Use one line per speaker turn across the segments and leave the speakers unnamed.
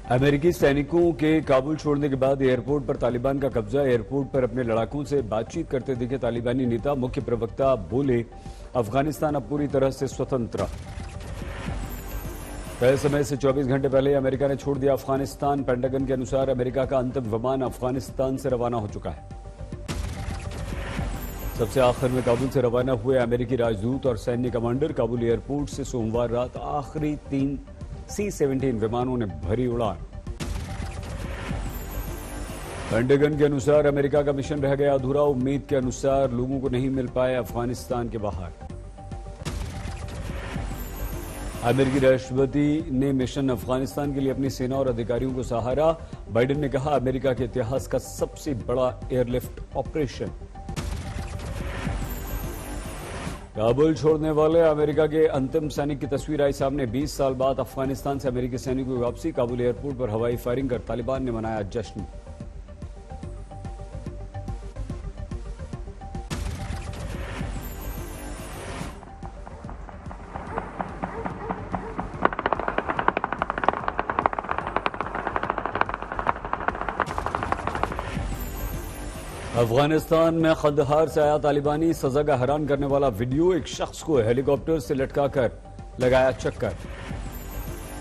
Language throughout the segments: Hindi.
अमेरिकी सैनिकों के काबुल छोड़ने के बाद एयरपोर्ट पर तालिबान का कब्जा। एयरपोर्ट पर अपने लड़ाकों से बातचीत करते दिखे तालिबानी नेता। मुख्य प्रवक्ता बोले, अफगानिस्तान अब पूरी तरह से स्वतंत्र। तय समय से 24 घंटे पहले अमेरिका ने छोड़ दिया अफगानिस्तान। पेंटागन के अनुसार अमेरिका का अंतिम विमान अफगानिस्तान से रवाना हो चुका है। सबसे आखिर में काबुल से रवाना हुए अमेरिकी राजदूत और सैन्य कमांडर काबुल एयरपोर्ट से सोमवार रात आखिरी 3 C-17 विमानों ने भरी उड़ान। पेंटागन के अनुसार अमेरिका का मिशन रह गया अधूरा। उम्मीद के अनुसार लोगों को नहीं मिल पाए अफगानिस्तान के बाहर। अमेरिकी राष्ट्रपति ने मिशन अफगानिस्तान के लिए अपनी सेना और अधिकारियों को सहारा। बाइडेन ने कहा, अमेरिका के इतिहास का सबसे बड़ा एयरलिफ्ट ऑपरेशन। काबुल छोड़ने वाले अमेरिका के अंतिम सैनिक की तस्वीर आई सामने। 20 साल बाद अफगानिस्तान से अमेरिकी सैनिकों की वापसी। काबुल एयरपोर्ट पर हवाई फायरिंग कर तालिबान ने मनाया जश्न। अफगानिस्तान में खंदहार से आया तालिबानी। सजा का हैरान करने वाला वीडियो। एक शख्स को हेलीकॉप्टर से लटकाकर लगाया चक्कर।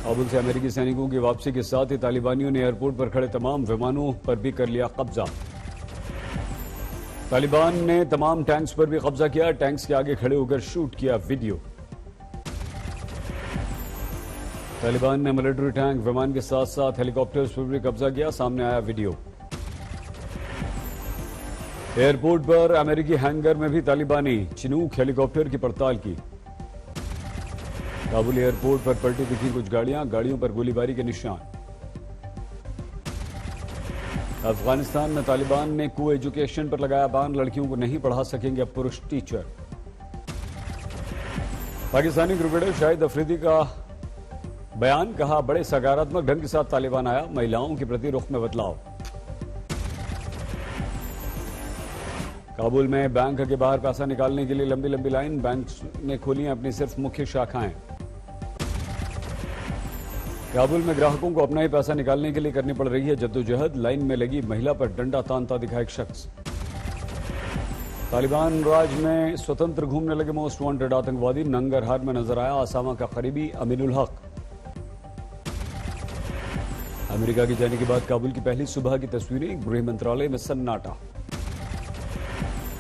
काबुल से अमेरिकी सैनिकों की वापसी के साथ ही तालिबानियों ने एयरपोर्ट पर खड़े तमाम विमानों पर भी कर लिया कब्जा। तालिबान ने तमाम टैंक्स पर भी कब्जा किया। टैंक्स के आगे खड़े होकर शूट किया वीडियो। तालिबान ने मिलिट्री टैंक, विमान के साथ साथ हेलीकॉप्टर्स पर भी कब्जा किया। सामने आया वीडियो। एयरपोर्ट पर अमेरिकी हैंगर में भी तालिबानी चिनूक हेलीकॉप्टर की पड़ताल की। काबुल एयरपोर्ट पर पलटी दिखी कुछ गाड़ियों पर गोलीबारी के निशान। अफगानिस्तान में तालिबान ने को एजुकेशन पर लगाया बैन। लड़कियों को नहीं पढ़ा सकेंगे अब पुरुष टीचर। पाकिस्तानी क्रिकेटर शाहिद अफरीदी का बयान। कहा, बड़े सकारात्मक ढंग के साथ तालिबान आया। महिलाओं के प्रति रुख में बदलाव। काबुल में बैंक के बाहर पैसा निकालने के लिए लंबी लंबी लाइन। बैंक ने खोली अपनी सिर्फ मुख्य शाखाएं। काबुल में ग्राहकों को अपना ही पैसा निकालने के लिए करनी पड़ रही है जद्दोजहद। लाइन में लगी महिला पर डंडा तानता दिखा एक शख्स। तालिबान राज में स्वतंत्र घूमने लगे मोस्ट वांटेड आतंकवादी। नंगरहार में नजर आया असामा का करीबी अमीनुल हक। अमेरिका के जाने के बाद काबुल की पहली सुबह की तस्वीरें। गृह मंत्रालय में सन्नाटा।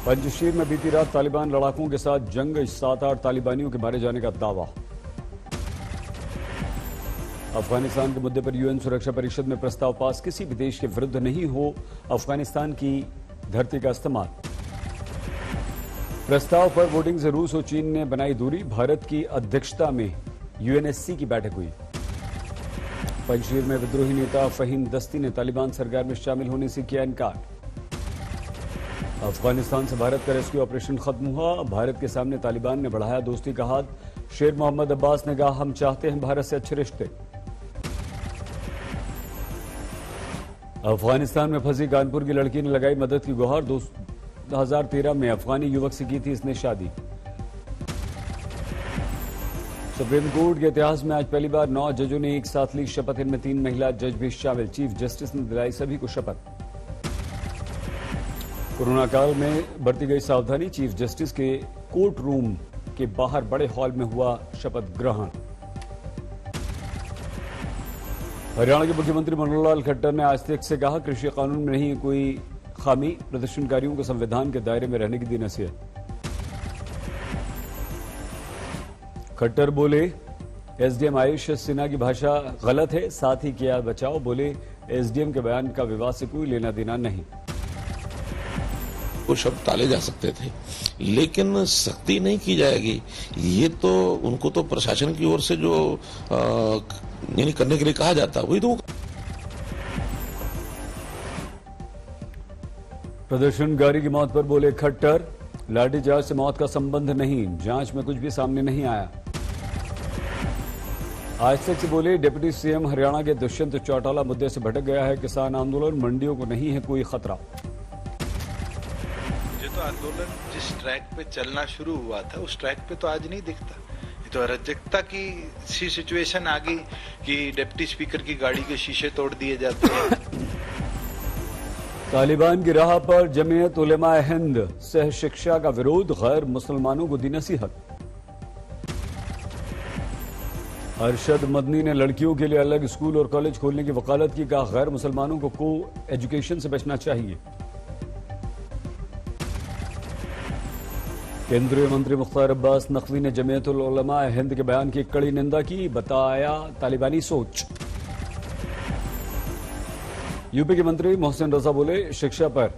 पंजशीर में बीती रात तालिबान लड़ाकों के साथ जंग। 7-8 तालिबानियों के मारे जाने का दावा। अफगानिस्तान के मुद्दे पर यूएन सुरक्षा परिषद में प्रस्ताव पास। किसी भी देश के विरुद्ध नहीं हो अफगानिस्तान की धरती का इस्तेमाल। प्रस्ताव पर वोटिंग से रूस और चीन ने बनाई दूरी। भारत की अध्यक्षता में यूएनएससी की बैठक हुई। पंजशीर में विद्रोही नेता फहीम दस्ती ने तालिबान सरकार में शामिल होने से किया इनकार। अफगानिस्तान से भारत का रेस्क्यू ऑपरेशन खत्म हुआ। भारत के सामने तालिबान ने बढ़ाया दोस्ती का हाथ। शेर मोहम्मद अब्बास ने कहा, हम चाहते हैं भारत से अच्छे रिश्ते। अफगानिस्तान में फंसी कानपुर की लड़की ने लगाई मदद की गुहार। 2013 में अफगानी युवक से की थी इसने शादी। सुप्रीम कोर्ट के इतिहास में आज पहली बार 9 जजों ने एक साथ ली शपथ। इनमें 3 महिला जज भी शामिल। चीफ जस्टिस ने दिलाई सभी को शपथ। कोरोना काल में बरती गई सावधानी। चीफ जस्टिस के कोर्ट रूम के बाहर बड़े हॉल में हुआ शपथ ग्रहण। हरियाणा के मुख्यमंत्री मनोहर लाल खट्टर ने आज तक से कहा, कृषि कानून में नहीं है कोई खामी। प्रदर्शनकारियों को संविधान के दायरे में रहने की दी नसीहत। खट्टर बोले, एसडीएम आयुष सिन्हा की भाषा गलत है, साथ ही किया बचाव। बोले, एसडीएम के बयान का विवाद से कोई लेना देना नहीं।
वो शब्द टाले जा सकते थे, लेकिन सख्ती नहीं की जाएगी। ये तो उनको तो प्रशासन की ओर से जो यानी करने के लिए कहा जाता वही तो।
प्रदर्शनकारी की मौत पर बोले खट्टर, लाठीचार्ज से मौत का संबंध नहीं। जांच में कुछ भी सामने नहीं आया। आज तक से बोले, डिप्टी सीएम हरियाणा के दुष्यंत चौटाला मुद्दे से भटक गया है किसान आंदोलन। मंडियों को नहीं है कोई खतरा।
आंदोलन जिस ट्रैक पे चलना शुरू हुआ था उस ट्रैक पे तो आज नहीं दिखता। तो अराजकता की सी सिचुएशन आ गई कि डिप्टी स्पीकर की गाड़ी के शीशे तोड़ दिए जाते हैं।
तालिबान की राह पर जमीयत उलेमा हिंद सह शिक्षा का विरोध, गैर मुसलमानों को दी नसीहत। अरशद मदनी ने लड़कियों के लिए अलग स्कूल और कॉलेज खोलने की वकालत की, कहा गैर मुसलमानों को एजुकेशन से बचना चाहिए। केंद्रीय मंत्री मुख्तार अब्बास नकवी ने जमीयत उलेमा हिंद के बयान की कड़ी निंदा की, बताया तालिबानी सोच। यूपी के मंत्री मोहसिन रजा बोले, शिक्षा पर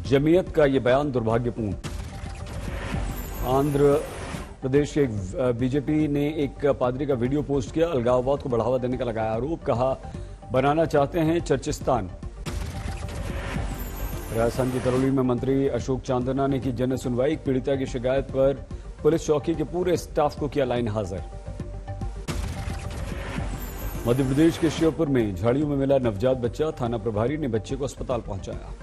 जमीयत का यह बयान दुर्भाग्यपूर्ण। आंध्र प्रदेश के बीजेपी ने एक पादरी का वीडियो पोस्ट किया, अलगाववाद को बढ़ावा देने का लगाया आरोप, कहा बनाना चाहते हैं चर्चिस्तान। राजस्थान की करौली में मंत्री अशोक चांदना ने की जन सुनवाई, पीड़िता की शिकायत पर पुलिस चौकी के पूरे स्टाफ को किया लाइन हाजिर। मध्य प्रदेश के श्योपुर में झाड़ियों में मिला नवजात बच्चा, थाना प्रभारी ने बच्चे को अस्पताल पहुंचाया।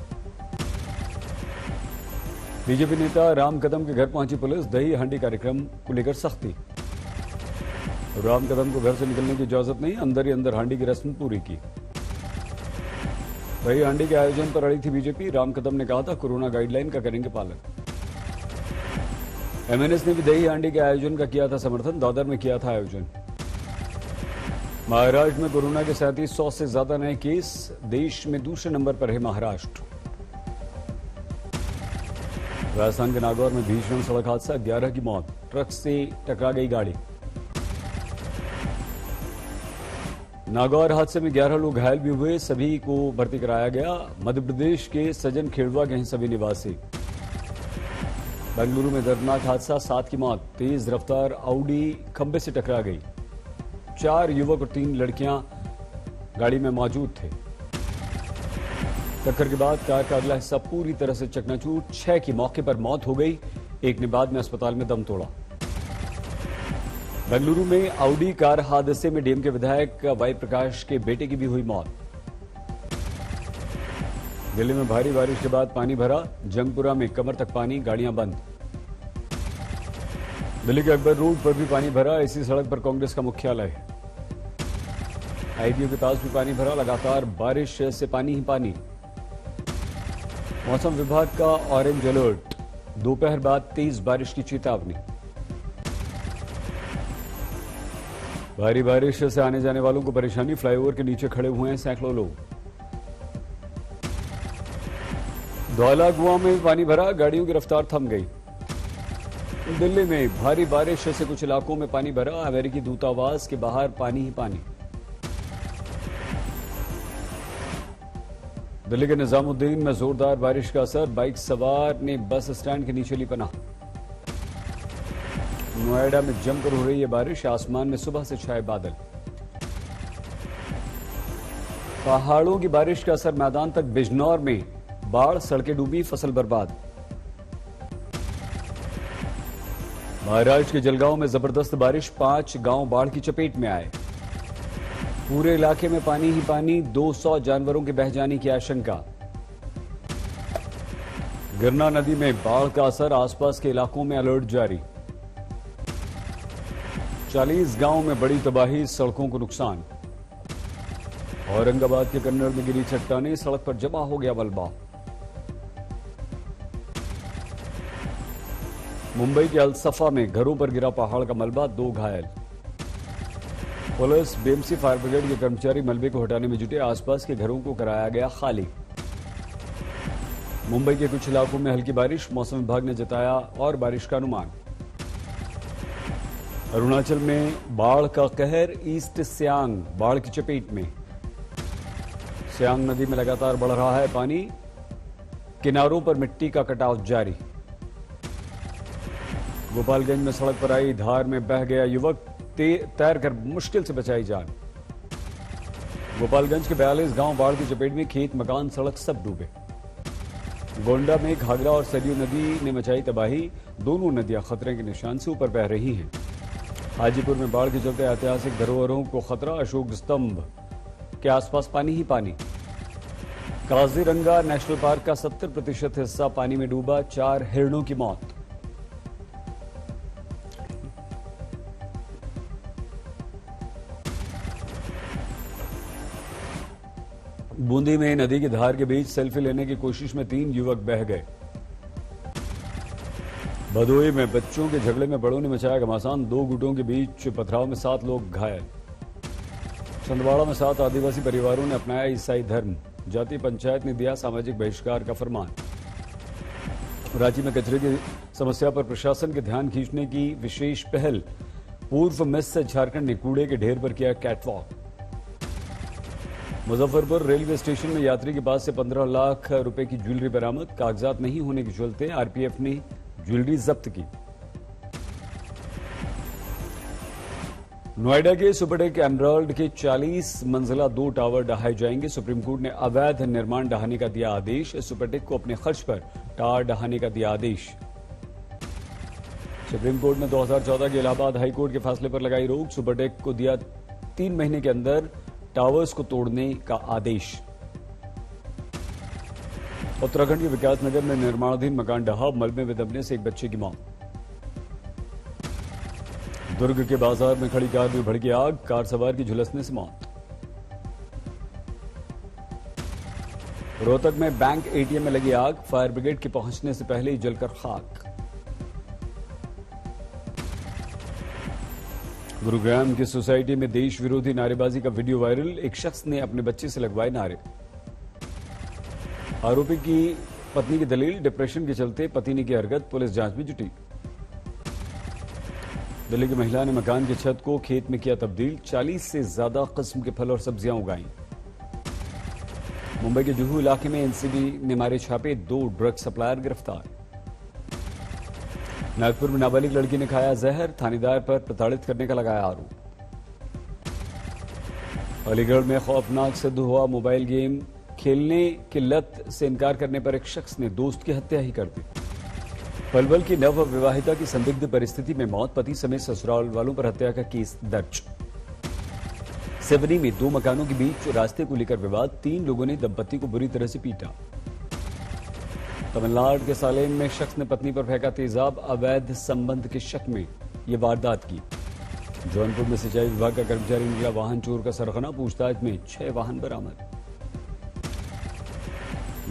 बीजेपी नेता राम कदम के घर पहुंची पुलिस, दही हांडी कार्यक्रम को लेकर सख्ती। राम कदम को घर से निकलने की इजाजत नहीं, अंदर ही अंदर हांडी की रस्म पूरी की। दही हांडी के आयोजन पर अड़ी थी बीजेपी, राम कदम ने कहा था कोरोना गाइडलाइन का करेंगे पालन। एमएनएस ने भी दही हांडी के आयोजन का किया था समर्थन, दादर में किया था आयोजन। महाराष्ट्र में कोरोना के 3700 से ज्यादा नए केस, देश में दूसरे नंबर पर है महाराष्ट्र। राजस्थान के नागौर में भीषण सड़क हादसा, 11 की मौत, ट्रक से टकरा गई गाड़ी। नागौर हादसे में 11 लोग घायल भी हुए, सभी को भर्ती कराया गया। मध्य प्रदेश के सजन खेड़वा के हैं सभी निवासी। बेंगलुरु में दर्दनाक हादसा, 7 की मौत, तेज रफ्तार ऑडी खंबे से टकरा गई। 4 युवक और 3 लड़कियां गाड़ी में मौजूद थे। टक्कर के बाद कार का अगला हिस्सा पूरी तरह से चकनाचूर, 6 की मौके पर मौत हो गई, एक ने बाद में अस्पताल में दम तोड़ा। बेंगलुरु में ऑडी कार हादसे में डीएमके विधायक वाई प्रकाश के बेटे की भी हुई मौत। दिल्ली में भारी बारिश के बाद पानी भरा, जंगपुरा में कमर तक पानी, गाड़ियां बंद। दिल्ली के अकबर रोड पर भी पानी भरा, इसी सड़क पर कांग्रेस का मुख्यालय है। आईटीओ के पास भी पानी भरा, लगातार बारिश से पानी ही पानी। मौसम विभाग का ऑरेंज अलर्ट, दोपहर बाद तेज बारिश की चेतावनी। भारी बारिश से आने जाने वालों को परेशानी, फ्लाईओवर के नीचे खड़े हुए हैं सैकड़ों लोग। धौला कुआं में पानी भरा, गाड़ियों की रफ्तार थम गई। दिल्ली में भारी बारिश से कुछ इलाकों में पानी भरा, अमेरिकी दूतावास के बाहर पानी ही पानी। दिल्ली के निजामुद्दीन में जोरदार बारिश का असर, बाइक सवार ने बस स्टैंड के नीचे ली पनाह। नोएडा में जमकर हो रही है बारिश, आसमान में सुबह से छाए बादल। पहाड़ों की बारिश का असर मैदान तक, बिजनौर में बाढ़, सड़कें डूबी, फसल बर्बाद। महाराष्ट्र के जलगांव में जबरदस्त बारिश, 5 गांव बाढ़ की चपेट में आए। पूरे इलाके में पानी ही पानी, 200 जानवरों के बह जाने की आशंका। गिरना नदी में बाढ़ का असर, आसपास के इलाकों में अलर्ट जारी। 40 गांव में बड़ी तबाही, सड़कों को नुकसान। औरंगाबाद के कन्नड़ में गिरी चट्टानें, सड़क पर जमा हो गया मलबा। मुंबई के अलसफा में घरों पर गिरा पहाड़ का मलबा, 2 घायल। पुलिस, बीएमसी, फायर ब्रिगेड के कर्मचारी मलबे को हटाने में जुटे, आसपास के घरों को कराया गया खाली। मुंबई के कुछ इलाकों में हल्की बारिश, मौसम विभाग ने जताया और बारिश का अनुमान। अरुणाचल में बाढ़ का कहर, ईस्ट सियांग बाढ़ की चपेट में। सियांग नदी में लगातार बढ़ रहा है पानी, किनारों पर मिट्टी का कटाव जारी। गोपालगंज में सड़क पर आई धार में बह गया युवक, तैरकर मुश्किल से बचाई जान। गोपालगंज के 42 गांव बाढ़ की चपेट में, खेत, मकान, सड़क सब डूबे। गोंडा में घाघरा और सरयू नदी ने मचाई तबाही, दोनों नदियां खतरे के निशान से ऊपर बह रही हैं। हाजीपुर में बाढ़ के चलते ऐतिहासिक धरोहरों को खतरा, अशोक स्तंभ के आसपास पानी ही पानी। काजीरंगा नेशनल पार्क का 70% हिस्सा पानी में डूबा, 4 हिरणों की मौत। बूंदी में नदी की धार के बीच सेल्फी लेने की कोशिश में 3 युवक बह गए। भदोही में बच्चों के झगड़े में बड़ों ने मचाया घमासान, 2 गुटों के बीच पथराव में 7 लोग घायल। छिंदवाड़ा में 7 आदिवासी परिवारों ने अपनाया ईसाई धर्म, जाति पंचायत ने दिया सामाजिक बहिष्कार का फरमान। रांची में कचरे की समस्या पर प्रशासन के ध्यान खींचने की विशेष पहल, पूर्व मिस झारखंड ने कूड़े के ढेर पर किया कैटवॉक। मुजफ्फरपुर रेलवे स्टेशन में यात्री के पास से 15 लाख रुपए की ज्वेलरी बरामद, कागजात नहीं होने के चलते आरपीएफ ने ज्वेलरी जब्त की। नोएडा के सुपरटेक एमराल्ड के 40 मंजिला 2 टावर ढहाए जाएंगे। सुप्रीम कोर्ट ने अवैध निर्माण ढहाने का दिया आदेश, सुपरटेक को अपने खर्च पर टावर ढहाने का दिया आदेश। सुप्रीम कोर्ट ने 2014 के इलाहाबाद हाईकोर्ट के फैसले पर लगाई रोक, सुपरटेक को दिया 3 महीने के अंदर टावर्स को तोड़ने का आदेश। उत्तराखंड के विकास नगर में निर्माणाधीन मकान ढहा, मलबे में दबने से एक बच्चे की मौत। दुर्ग के बाजार में खड़ी कार में भड़की आग, कार सवार की झुलसने से मौत। रोहतक में बैंक एटीएम में लगी आग, फायर ब्रिगेड के पहुंचने से पहले ही जलकर खाक। गुरुग्राम की सोसाइटी में देश विरोधी नारेबाजी का वीडियो वायरल, एक शख्स ने अपने बच्चे से लगवाए नारे। आरोपी की पत्नी की दलील, डिप्रेशन के चलते पति ने की हरकत, पुलिस जांच में जुटी। दिल्ली की महिला ने मकान की छत को खेत में किया तब्दील, 40 से ज्यादा किस्म के फल और सब्जियां उगाई। मुंबई के जुहू इलाके में एनसीबी ने मारे छापे, 2 ड्रग सप्लायर गिरफ्तार। नागपुर में नाबालिग लड़की ने खाया जहर, थानेदार पर प्रताड़ित करने का लगाया आरोप। अलीगढ़ में खौफनाक सिद्ध हुआ, मोबाइल गेम खेलने की लत से इनकार करने पर एक शख्स ने दोस्त की हत्या ही कर दी। पलवल की नव विवाहिता की संदिग्ध परिस्थिति में मौत, पति समेत ससुराल वालों पर हत्या का केस दर्ज। सिवनी में 2 मकानों के बीच रास्ते को लेकर विवाद, 3 लोगों ने दंपति को बुरी तरह से पीटा। तमिलनाडु के सालेम में शख्स ने पत्नी पर फेंका तेजाब, अवैध संबंध के शक में यह वारदात की। जौनपुर में सिंचाई विभाग का कर्मचारी निकला वाहन चोर का सरगना, पूछताछ में 6 वाहन बरामद।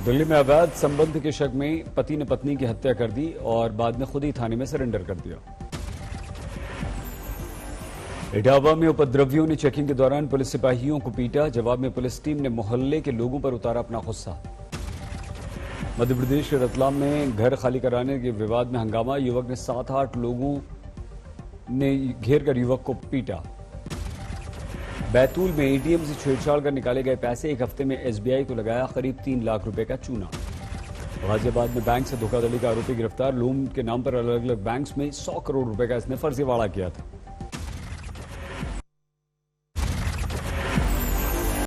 दिल्ली में अवैध संबंध के शक में पति ने पत्नी की हत्या कर दी और बाद में खुद ही थाने में सरेंडर कर दिया। इटावा में उपद्रवियों ने चेकिंग के दौरान पुलिस सिपाहियों को पीटा, जवाब में पुलिस टीम ने मोहल्ले के लोगों पर उतारा अपना गुस्सा। मध्य प्रदेश के रतलाम में घर खाली कराने के विवाद में हंगामा, युवक ने 7-8 लोगों ने घेर कर युवक को पीटा। बैतूल में एटीएम से छेड़छाड़ कर निकाले गए पैसे, एक हफ्ते में एसबीआई को लगाया करीब 3 लाख रुपए का चूना। गाजियाबाद में बैंक से धोखाधड़ी का आरोपी गिरफ्तार, लोन के नाम पर अलग अलग बैंक्स में 100 करोड़ रुपए का इसने फर्जीवाड़ा किया था।